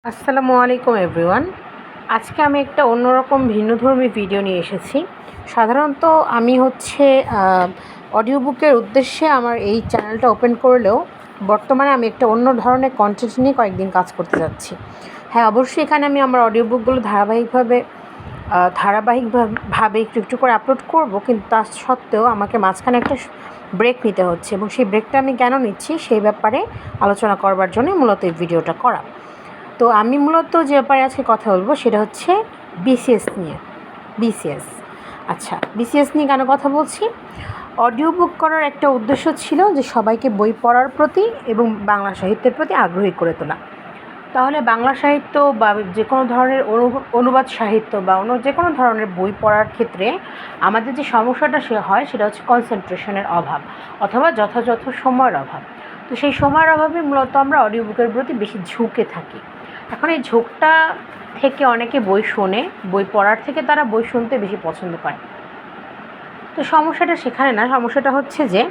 আসসালামু আলাইকুম এভরিওয়ান। আজকে আমি একটা অন্যরকম ভিন্নধর্মী ভিডিও নিয়ে এসেছি। সাধারণত আমি অডিও বুকের উদ্দেশ্যে আমার এই চ্যানেলটা ওপেন করলেও বর্তমানে আমি একটা অন্য ধরনের কন্টেন্ট নিয়ে কয়েকদিন কাজ করতে যাচ্ছি। হ্যাঁ, অবশ্যই এখানে আমি আমার অডিও বুকগুলো ধারাবাহিকভাবে একটু একটু করে আপলোড করব, কিন্তু তা সত্ত্বেও আমাকে মাঝখানে একটা ব্রেক নিতে হচ্ছে, এবং সেই ব্রেকটা আমি কেন নিচ্ছি সেই ব্যাপারে আলোচনা করবার জন্য মূলত এই ভিডিওটা করা। তো আমি মূলত যে ব্যাপারে আজকে কথা বলবো সেটা হচ্ছে বিসিএস নিয়ে। বিসিএস, আচ্ছা, বিসিএস নিয়ে কেন কথা বলছি? অডিও বুক করার একটা উদ্দেশ্য ছিল যে সবাইকে বই পড়ার প্রতি এবং বাংলা সাহিত্যের প্রতি আগ্রহী করে তোলা। তাহলে বাংলা সাহিত্য বা যে কোনো ধরনের অনুবাদ সাহিত্য বা অন্য যে কোনো ধরনের বই পড়ার ক্ষেত্রে আমাদের যে সমস্যাটা হয় সেটা হচ্ছে কনসেন্ট্রেশনের অভাব অথবা যথাযথ সময়ের অভাব। তো সেই সময়ের অভাবে মূলত আমরা অডিও বুকের প্রতি বেশি ঝুঁকে থাকি। এখন এই ঝোঁকটা থেকে অনেকে বই শোনে, বই পড়ার থেকে তারা বই শুনতে বেশি পছন্দ করে। তো সমস্যাটা সেখানে না, সমস্যাটা হচ্ছে যে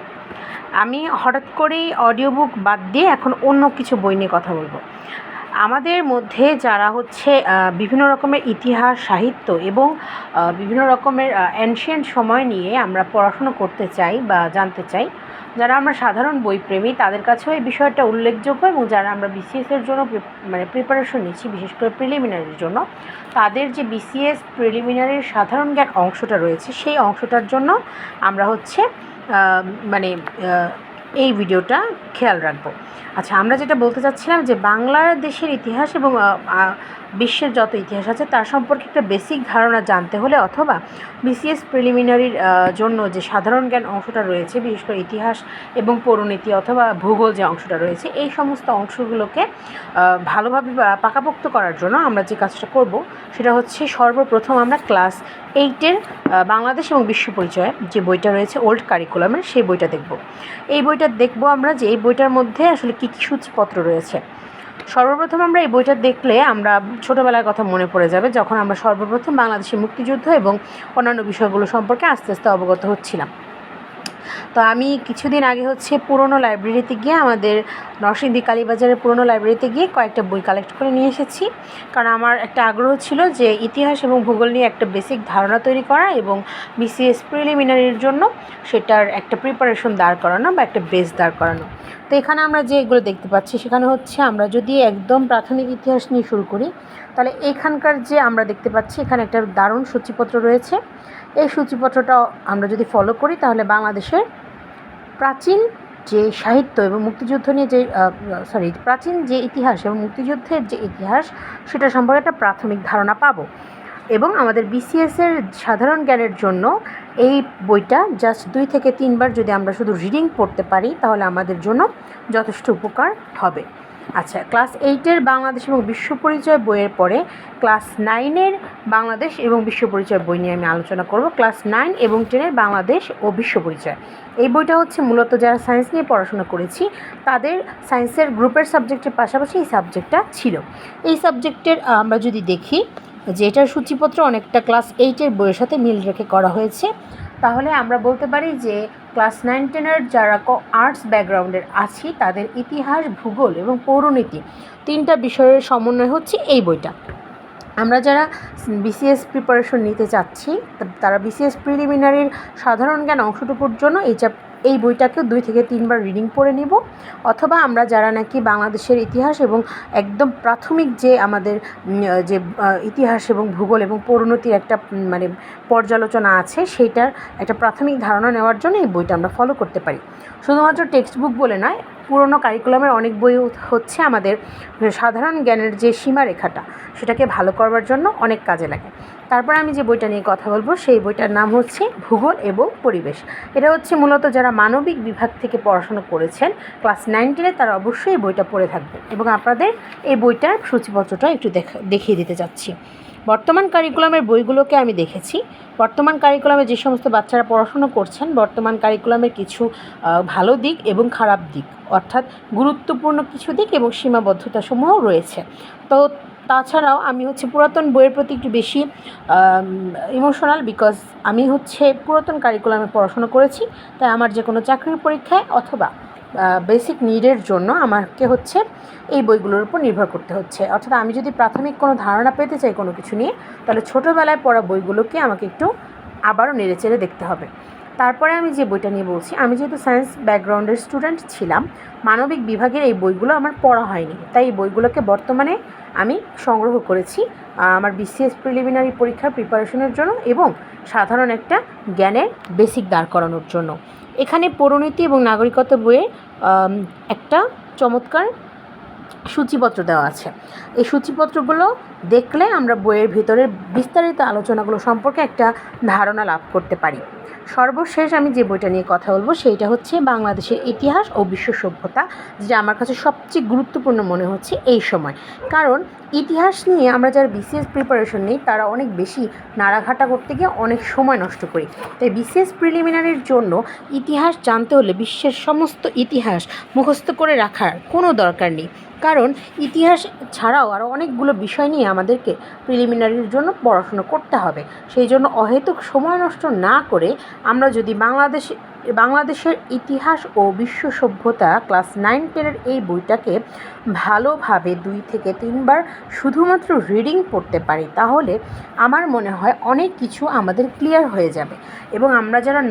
আমি হঠাৎ করেই অডিও বুক বাদ দিয়ে এখন অন্য কিছু বই নিয়ে কথা বলবো। আমাদের মধ্যে যারা বিভিন্ন রকমের ইতিহাস সাহিত্য এবং বিভিন্ন রকমের অ্যানশিয়েন্ট সময় নিয়ে আমরা পড়াশুনো করতে চাই বা জানতে চাই, যারা আমরা সাধারণ বইপ্রেমী তাদের কাছেও এই বিষয়টা উল্লেখযোগ্য, এবং যারা আমরা বিসিএসের জন্য প্রিপারেশন নিচ্ছি, বিশেষ করে প্রিলিমিনারির জন্য, তাদের যে বিসিএস প্রিলিমিনারির সাধারণ জ্ঞান অংশটা রয়েছে সেই অংশটার জন্য আমরা এই ভিডিওটা খেয়াল রাখবো। আচ্ছা, আমরা যেটা বলতে চাচ্ছিলাম যে বাংলাদেশের ইতিহাস এবং বিশ্বের যত ইতিহাস আছে তার সম্পর্কে একটা বেসিক ধারণা জানতে হলে, অথবা বিসিএস প্রিলিমিনারির জন্য যে সাধারণ জ্ঞান অংশটা রয়েছে, বিশেষ করে ইতিহাস এবং পৌরনীতি অথবা ভূগোল যে অংশটা রয়েছে, এই সমস্ত অংশগুলোকে ভালোভাবে পাকাপোক্ত করার জন্য আমরা যে কাজটা করব সেটা হচ্ছে সর্বপ্রথম আমরা ক্লাস 8-এর বাংলাদেশ এবং বিশ্ব পরিচয় যে বইটা রয়েছে ওল্ড কারিকুলামের, সেই বইটা দেখব। এই বইটা দেখব আমরা যে এই বইটার মধ্যে আসলে কী কী সূচিপত্র রয়েছে। সর্বপ্রথম আমরা এই বইটা দেখলে আমরা ছোটোবেলার কথা মনে পড়ে যাবে, যখন আমরা সর্বপ্রথম বাংলাদেশের মুক্তিযুদ্ধ এবং অন্যান্য বিষয়গুলো সম্পর্কে আস্তে আস্তে অবগত হচ্ছিলাম। তো আমি কিছুদিন আগে পুরনো লাইব্রেরিতে গিয়ে, আমাদের নরসিংদী কালীবাজারের পুরনো লাইব্রেরিতে গিয়ে কয়েকটা বই কালেক্ট করে নিয়ে এসেছি, কারণ আমার একটা আগ্রহ ছিল যে ইতিহাস এবং ভূগোল নিয়ে একটা বেসিক ধারণা তৈরি করা এবং বিসিএস প্রিলিমিনারির জন্য সেটার একটা প্রিপারেশন দাঁড় করানো বা একটা বেস দাঁড় করানো। তো এখানে আমরা যে এগুলো দেখতে পাচ্ছি, সেখানে আমরা যদি একদম প্রাথমিক ইতিহাস নিয়ে শুরু করি, তাহলে এখানকার যে আমরা দেখতে পাচ্ছি এখানে একটা দারুণ সূচিপত্র রয়েছে। এই সূচিপত্রটা আমরা যদি ফলো করি তাহলে বাংলাদেশের প্রাচীন যে সাহিত্য এবং মুক্তিযুদ্ধ নিয়ে প্রাচীন যে ইতিহাস এবং মুক্তিযুদ্ধের যে ইতিহাস সেটা সম্পর্কে একটা প্রাথমিক ধারণা পাবো। এবং আমাদের বিসিএসের সাধারণ জ্ঞানের জন্য এই বইটা জাস্ট 2 থেকে 3 বার যদি আমরা শুধু রিডিং পড়তে পারি তাহলে আমাদের জন্য যথেষ্ট উপকার হবে। আচ্ছা, ক্লাস 8-এর বাংলাদেশ এবং বিশ্ব পরিচয় বইয়ের পরে ক্লাস 9-এর বাংলাদেশ এবং বিশ্ব পরিচয় বই নিয়ে আমি আলোচনা করব। ক্লাস 9 এবং 10-এর বাংলাদেশ ও বিশ্ব পরিচয়, এই বইটা মূলত যারা সায়েন্স নিয়ে পড়াশোনা করেছি তাদের সায়েন্সের গ্রুপের সাবজেক্টের পাশাপাশি এই সাবজেক্টটা ছিল। এই সাবজেক্টের আমরা যদি দেখি যে এটার সূচিপত্র অনেকটা ক্লাস 8-এর বইয়ের সাথে মিল রেখে করা হয়েছে, তাহলে আমরা বলতে পারি যে ক্লাস 9-10-এর যারা আর্টস ব্যাকগ্রাউন্ডের আছি তাদের ইতিহাস, ভূগোল এবং পৌরনীতি 3টা বিষয়ের সমন্বয় হচ্ছে এই বইটা। আমরা যারা বিসিএস প্রিপারেশন নিতে চাচ্ছি তারা বিসিএস প্রিলিমিনারির সাধারণ জ্ঞান অংশটুকুর জন্য এই বইটাকেও 2 থেকে 3 বার রিডিং পড়ে নিব, অথবা আমরা যারা নাকি বাংলাদেশের ইতিহাস এবং একদম প্রাথমিক যে আমাদের যে ইতিহাস এবং ভূগোল এবং পরিণতির একটা পর্যালোচনা আছে সেইটার একটা প্রাথমিক ধারণা নেওয়ার জন্য এই বইটা আমরা ফলো করতে পারি। শুধুমাত্র টেক্সট বুক বলে নয়, পুরনো কারিকুলামের অনেক বই আমাদের সাধারণ জ্ঞানের যে সীমারেখাটা সেটাকে ভালো করবার জন্য অনেক কাজে লাগে। তারপর আমি যে বইটা নিয়ে কথা বলবো সেই বইটার নাম ভূগোল এবং পরিবেশ। এটা মূলত যারা মানবিক বিভাগ থেকে পড়াশোনা করেছেন ক্লাস 9-10-এ তারা অবশ্যই এই বইটা পড়ে থাকবেন, এবং আপনাদের এই বইটার সূচিপত্রটা একটু দেখিয়ে দিতে চাচ্ছি। বর্তমান কারিকুলামের বইগুলোকে আমি দেখেছি। বর্তমান কারিকুলামে যে সমস্ত বাচ্চারা পড়াশুনো করছেন, বর্তমান কারিকুলামের কিছু ভালো দিক এবং খারাপ দিক, অর্থাৎ গুরুত্বপূর্ণ কিছু দিক এবং সীমাবদ্ধতাসমূহ রয়েছে। তো তাছাড়াও আমি পুরাতন বইয়ের প্রতি একটু বেশি ইমোশনাল, বিকজ আমি পুরাতন কারিকুলামে পড়াশোনা করেছি, তাই আমার যে কোনো চাকরির পরীক্ষায় অথবা বেসিক নিডের জন্য আমাকে হচ্ছে এই বইগুলোর উপর নির্ভর করতে হচ্ছে। অর্থাৎ আমি যদি প্রাথমিক কোনো ধারণা পেতে চাই কোনো কিছু নিয়ে, তাহলে ছোটোবেলায় পড়া বইগুলোকে আমাকে একটু আবারও নেড়েচেড়ে দেখতে হবে। তারপরে আমি যে বইটা নিয়ে বলছি, আমি যেহেতু সায়েন্স ব্যাকগ্রাউন্ডের স্টুডেন্ট ছিলাম, মানবিক বিভাগের এই বইগুলো আমার পড়া হয়নি, তাই এই বইগুলোকে বর্তমানে আমি সংগ্রহ করেছি আমার বিসিএস প্রিলিমিনারি পরীক্ষার প্রিপারেশনের জন্য এবং সাধারণ একটা জ্ঞানের বেসিক দাঁড় করানোর জন্য। এখানে পরিণতি এবং নাগরিকত্ব বইয়ে একটা চমৎকার সূচিপত্র দেওয়া আছে। এই সূচিপত্রগুলো দেখলে আমরা বইয়ের ভিতরের বিস্তারিত আলোচনাগুলো সম্পর্কে একটা ধারণা লাভ করতে পারি। সর্বশেষ আমি যে বইটা নিয়ে কথা বলবো সেইটা হচ্ছে বাংলাদেশের ইতিহাস ও বিশ্ব সভ্যতা, যেটা আমার কাছে সবচেয়ে গুরুত্বপূর্ণ মনে হচ্ছে এই সময়। কারণ ইতিহাস নিয়ে আমরা যারা বিসিএস প্রিপারেশন নিই তারা অনেক বেশি নাড়াঘাটা করতে গিয়ে অনেক সময় নষ্ট করি। তাই বিসিএস প্রিলিমিনারির জন্য ইতিহাস জানতে হলে বিশ্বের সমস্ত ইতিহাস মুখস্থ করে রাখার কোনো দরকার নেই, কারণ ইতিহাস ছাড়াও আরও অনেকগুলো বিষয় নিয়ে আমাদেরকে প্রিলিমিনারির জন্য পড়াশুনো করতে হবে। সেই জন্য অহেতুক সময় নষ্ট না করে আমরা যদি বাংলাদেশের ইতিহাস ও বিশ্ব সভ্যতা ক্লাস 9-10 এই বইটাকে ভালোভাবে 2 থেকে 3 বার শুধুমাত্র রিডিং পড়তে পারি, তাহলে আমার মনে হয় অনেক কিছু আমাদের ক্লিয়ার হয়ে যাবে এবং আমরা যারা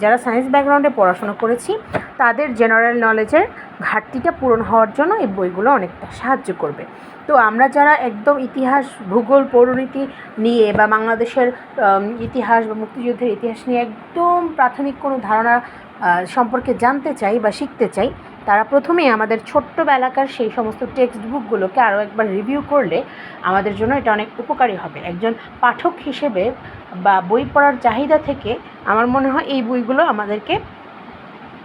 যারা সায়েন্স ব্যাকগ্রাউন্ডে পড়াশোনা করেছি তাদের জেনারেল নলেজের ঘাটতিটা পূরণ হওয়ার জন্য এই বইগুলো অনেকটা সাহায্য করবে। তো আমরা যারা একদম ইতিহাস, ভূগোল, পরিণতি নিয়ে বা বাংলাদেশের ইতিহাস বা মুক্তিযুদ্ধের ইতিহাস নিয়ে একদম প্রাথমিক কোনো ধারণা সম্পর্কে জানতে চাই বা শিখতে চাই, তারা প্রথমেই আমাদের ছোট্টবেলাকার সেই সমস্ত টেক্সট বুকগুলোকে আরও একবার রিভিউ করলে আমাদের জন্য এটা অনেক উপকারী হবে। একজন পাঠক হিসেবে বা বই পড়ার চাহিদা থেকে আমার মনে হয় এই বইগুলো আমাদেরকে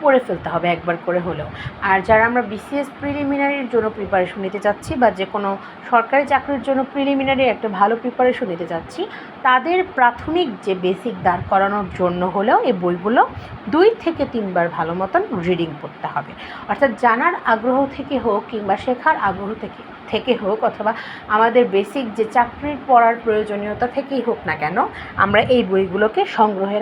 পড়ে ফেলতে হবে একবার করে হলেও। আর যারা আমরা বিসিএস প্রিলিমিনারির জন্য প্রিপারেশন নিতে চাচ্ছি বা যে কোনো সরকারি চাকরির জন্য প্রিলিমিনারি একটা ভালো প্রিপারেশন নিতে চাচ্ছি, তাদের প্রাথমিক যে বেসিক দাঁড় করানোর জন্য হলেও এই বইগুলো 2 থেকে 3 বার ভালো মতন রিডিং পড়তে হবে। অর্থাৎ জানার আগ্রহ থেকে হোক কিংবা শেখার আগ্রহ থেকে হোক অথবা আমাদের বেসিক যে চাকরির পড়ার প্রয়োজনীয়তা থেকেই হোক না কেন, আমরা এই বইগুলোকে সংগ্রহের